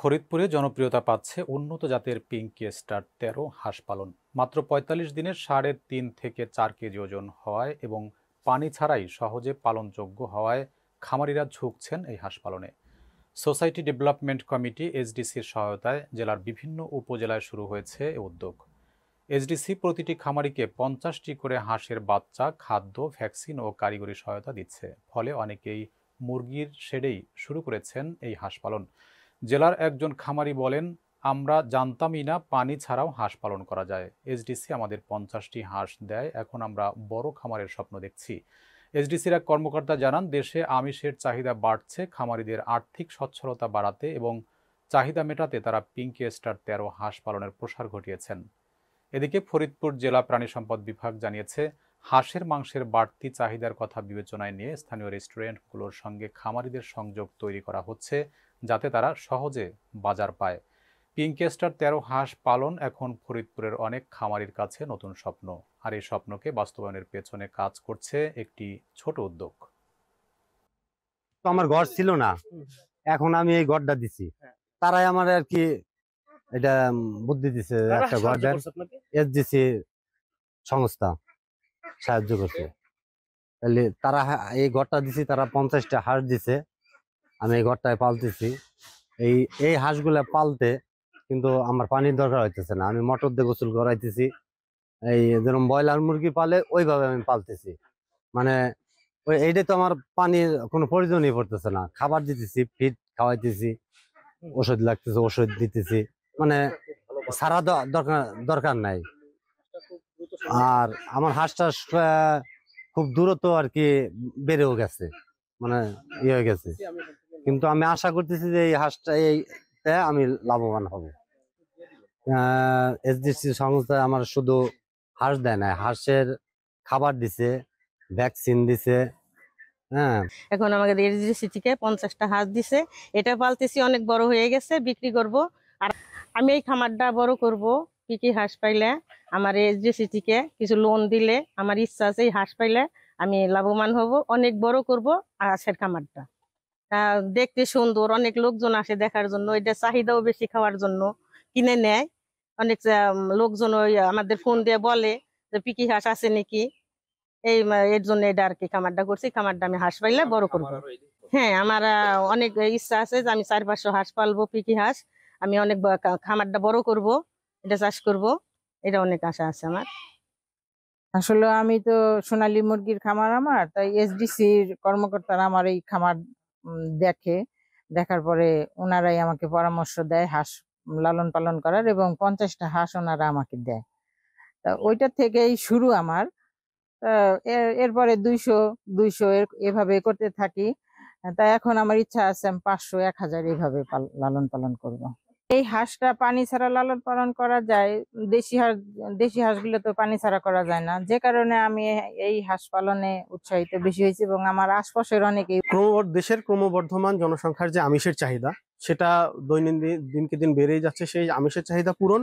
ফরিদপুরে জনপ্রিয়তা পাচ্ছে উন্নত জাতের পিঙ্কি স্টার ১৩ হাঁস পালন। মাত্র ৪৫ দিনে ৩.৫ থেকে ৪ কেজি ওজন হওয়ায় এবং পানি ছাড়াই সহজে পালনযোগ্য হওয়ায় খামারিরা ঝুঁকছেন এই হাঁস পালনে। সোসাইটি ডেভেলপমেন্ট কমিটি এসডিসির সহায়তায় জেলার বিভিন্ন উপজেলায় শুরু হয়েছে এ উদ্যোগ। এসডিসি প্রতিটি খামারিকে ৫০টি করে হাঁসের বাচ্চা, খাদ্য, ভ্যাকসিন ও কারিগরি সহায়তা দিচ্ছে। ফলে অনেকেই মুরগির শেডেই শুরু করেছেন এই হাঁস পালন। জেলার একজন খামারি বলেন, আমরা জানতামই না পানি ছাড়াও হাঁস পালন করা যায়। এসডিসি আমাদের ৫০টি হাঁস দেয়, এখন আমরা বড় খামারের স্বপ্ন দেখছি। এসডিসির এক কর্মকর্তা জানান, দেশে আমিষের চাহিদা বাড়ছে। খামারিদের আর্থিক সচ্ছলতা বাড়াতে এবং চাহিদা মেটাতে তারা পিঙ্কি স্টার ১৩ হাঁস পালনের প্রসার ঘটিয়েছেন। এদিকে ফরিদপুর জেলা প্রাণী সম্পদ বিভাগ জানিয়েছে, হাঁসের মাংসের বাড়তি চাহিদার কথা বিবেচনায় নিয়ে স্থানীয় রেস্টুরেন্টগুলোর সঙ্গে খামারিদের সংযোগ তৈরি করা হচ্ছে, যাতে তারা সহজে বাজার পায়। পিঙ্কি স্টার ১৩ হাঁস পালন এখন ফরিদপুরের অনেক খামারির কাছে নতুন স্বপ্ন, আর এই স্বপ্নকে বাস্তবায়নের পেছনে কাজ করছে একটি ছোট উদ্যোগ। তো আমার ঘর ছিল না, এখন আমি এই ঘরটা দিছি, তারাই আমার আর কি এটা বুদ্ধি দিছে, একটা ঘর দেন। এসডিসি সংস্থা সাহায্য করছে, তাহলে তারা এই ঘরটা দিছি, তারা 50টা হাঁস দিছে। আমি এই ঘরটায় পালতেছি। এই হাঁসগুলা পালতে কিন্তু আমার পানির দরকার হইতেছে না, আমি মোটর দিয়ে গোসল করাইতেছি। এই যেরকম ব্রয়লার মুরগি পালে ওইভাবে আমি পালতেছি, মানে এইটা তো আমার পানির কোনো প্রয়োজনই পড়তেছে না। খাবার দিতেছি, ফিড খাওয়াইতেছি, ওষুধ লাগতেছে ওষুধ দিতেছি, মানে সারা দরকার নাই। আর আমার হাঁসটা খুব দ্রুত আর কি বেড়েও গেছে, মানে ইয়ে হয়ে গেছে। কিন্তু আমি আশা করতেছি যে এই হাঁসটা আমি লাভবান হব। এসডিসি সংস্থায় আমার শুধু হাঁস দেয় না, হাঁসের খাবার দিছে, ভ্যাকসিন দিছে। হ্যাঁ, এখন আমাদের এসডিসি থেকে 50টা হাঁস দিছে, এটা পালতেছি, অনেক বড় হয়ে গেছে, বিক্রি করব। আর আমি এই খামারটা বড় করব। কি হাঁস পাইলে আমার এসডিসি থেকে কিছু লোন দিলে আমার ইচ্ছা আছে, এই হাঁস পাইলে আমি লাভবান হব, অনেক বড় করব হাঁসের খামারটা। দেখতে সুন্দর, অনেক লোকজন আসে দেখার জন্য, এটা চাহিদাও বেশি, খাওয়ার জন্য কিনে নেয় অনেক লোকজন। ওই আমাদের ফোন দিয়ে বলে যে পিকি হাঁস আছে নাকি, এর জন্য এটা আর কি খামারটা করছি। খামারটা আমি হাঁস পাইলে বড় করবো। হ্যাঁ, আমার অনেক ইচ্ছা আছে যে আমি ৪-৫০০ হাঁস পালবো, পিকি হাঁস। আমি অনেক খামারটা বড় করব, এটা চাষ করব, এটা অনেক আশা আছে আমার। আসলে আমি তো সোনালী মুরগির খামার আমার, তাই এসডিসির কর্মকর্তারা আমার এই খামার দেখে, দেখার পরে ওনারাই আমাকে পরামর্শ দেয় হাঁস লালন পালন করার, এবং 50টা হাঁস ওনারা আমাকে দেয়। তা ওইটা থেকেই শুরু আমার। এরপরে 200 এভাবে করতে থাকি। তাই এখন আমার ইচ্ছা আছে আমি 500, 1000 এভাবে লালন পালন করব। এই হাঁসটা পানি ছাড়া লালন পালন করা যায়, দেশি হাঁসগুলো তো পানি ছাড়া করা যায় না, যে কারণে আমি এই হাঁস পালনে উৎসাহিত বেশি হয়েছি। এবং আমার আশপাশের অনেকেই দেশের ক্রমবর্ধমান জনসংখ্যার যে আমিষের চাহিদা, সেটা দৈনন্দিন দিনকে দিন বেড়েই যাচ্ছে। সেই আমিষের চাহিদা পূরণ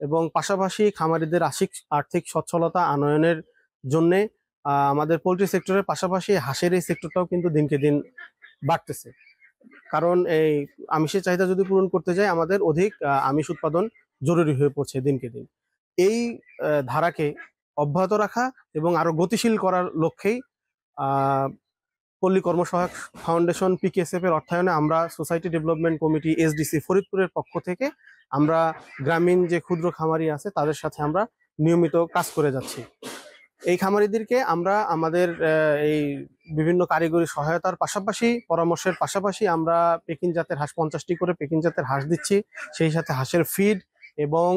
এবং পাশাপাশি খামারিদের আর্থিক সচ্ছলতা আনয়নের জন্যে আমাদের পোল্ট্রি সেক্টরের পাশাপাশি হাঁসের এই সেক্টরটাও কিন্তু দিনকে দিন বাড়তেছে। কারণ এই আমিষের চাহিদা যদি পূরণ করতে যাই, আমাদের অধিক আমিষ উৎপাদন জরুরি হয়ে পড়ছে দিনকে দিন। এই ধারাকে অব্যাহত রাখা এবং আরো গতিশীল করার লক্ষ্যেই পল্লী কর্মসহায়ক ফাউন্ডেশন পিকেএসএফ এর অর্থায়নে আমরা সোসাইটি ডেভেলপমেন্ট কমিটি এসডিসি ফরিদপুরের পক্ষ থেকে আমরা গ্রামীণ যে ক্ষুদ্র খামারি আছে তাদের সাথে আমরা নিয়মিত কাজ করে যাচ্ছি। এই খামারিদেরকে আমরা আমাদের এই বিভিন্ন কারিগরি সহায়তার পাশাপাশি, পরামর্শের পাশাপাশি আমরা পেকিং জাতের হাঁস 50টি করে পেকিং জাতের হাঁস দিচ্ছি। সেই সাথে হাঁসের ফিড এবং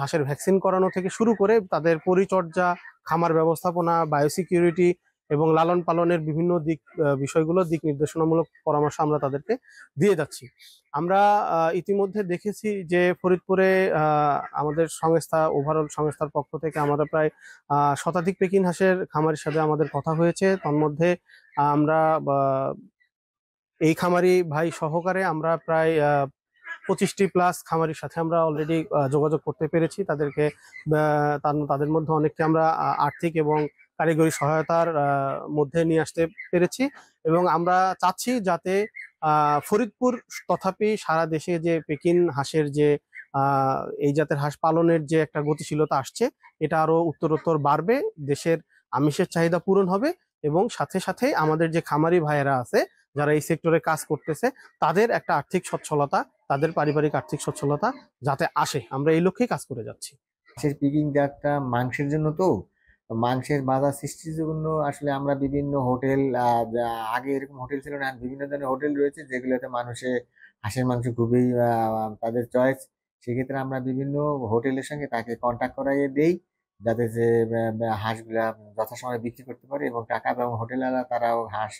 হাঁসের ভ্যাকসিন করানো থেকে শুরু করে তাদের পরিচর্যা, খামার ব্যবস্থাপনা, বায়োসিকিউরিটি এবং লালন পালনের বিভিন্ন বিষয়গুলো দিক নির্দেশনামূলক পরামর্শ আমরা তাদেরকে দিয়ে যাচ্ছি। আমরা ইতিমধ্যে দেখেছি যে ফরিদপুরে আমাদের সংস্থা, ওভারঅল সংস্থার পক্ষ থেকে আমরা প্রায় শতাধিক পেকিং হাঁসের খামারের সাথে আমাদের কথা হয়েছে। তার মধ্যে আমরা এই খামারি ভাই সহকারে আমরা প্রায় 25টি প্লাস খামারির সাথে আমরা অলরেডি যোগাযোগ করতে পেরেছি। তাদের মধ্যে অনেককে আমরা আর্থিক এবং কারিগরি সহায়তার মধ্যে নিয়ে আসতে পেরেছি এবং আমরা চাচ্ছি যাতে ফরিদপুর তথাপি সারা দেশে যে পেকিন হাঁসের যে এই জাতের হাঁস পালনের যে একটা গতিশীলতা আসছে, এটা আরো উত্তরোত্তর বাড়বে, দেশের আমিষের চাহিদা পূরণ হবে এবং সাথে সাথে আমাদের যে খামারি ভাইয়েরা আছে যারা এই সেক্টরে কাজ করতেছে তাদের একটা আর্থিক সচ্ছলতা, তাদের পারিবারিক আর্থিক সচ্ছলতা যাতে আসে, আমরা এই লক্ষ্যেই কাজ করে যাচ্ছি। মাংসের পিকিং জাতটা মাংসের জন্য, তো মাংসের বাজার সৃষ্টির জন্য আসলে আমরা বিভিন্ন হোটেল, আগে এরকম হোটেল ছিল না, বিভিন্ন ধরনের হোটেল রয়েছে যেগুলোতে মানুষে হাঁসের মাংস খুবই তাদের চয়েস। সেক্ষেত্রে আমরা বিভিন্ন হোটেলের সঙ্গে তাকে কন্ট্যাক্ট করাইয়ে দেই যাতে যে হাঁসগুলা যথাসময়ে বিক্রি করতে পারে এবং টাকা, এবং হোটেলওয়ালা তারাও হাঁস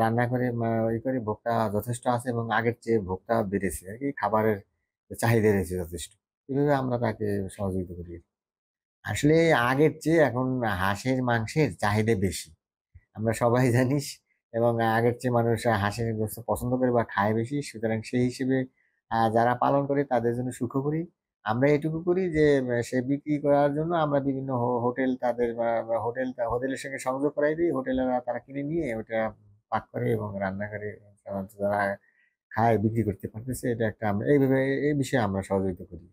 রান্না করে ই করে, ভোক্তা যথেষ্ট আছে এবং আগের চেয়ে ভোক্তা বেড়েছে আর কি, খাবারের চাহিদা রয়েছে যথেষ্ট। এভাবে আমরা তাকে সহযোগিতা করি। আসলে আগের চেয়ে এখন হাঁসের মাংসের চাহিদা বেশি, আমরা সবাই জানিস, এবং আগের চেয়ে মানুষ হাঁসের গোস্ত পছন্দ করে বা খায় বেশি। সুতরাং সেই হিসেবে যারা পালন করে তাদের জন্য সুখবরই। আমরা এটুকু করি যে সে বিক্রি করার জন্য আমরা বিভিন্ন হোটেল তাদের হোটেলের সঙ্গে সংযোগ করাই দিই, হোটেলেরা তারা কিনে নিয়ে ওটা পাক করে এবং রান্না করে সাধারণত যারা খায় বিক্রি করতে পারতেছে। এটা একটা আমরা এইভাবে এই বিষয়ে আমরা সহযোগিতা করি।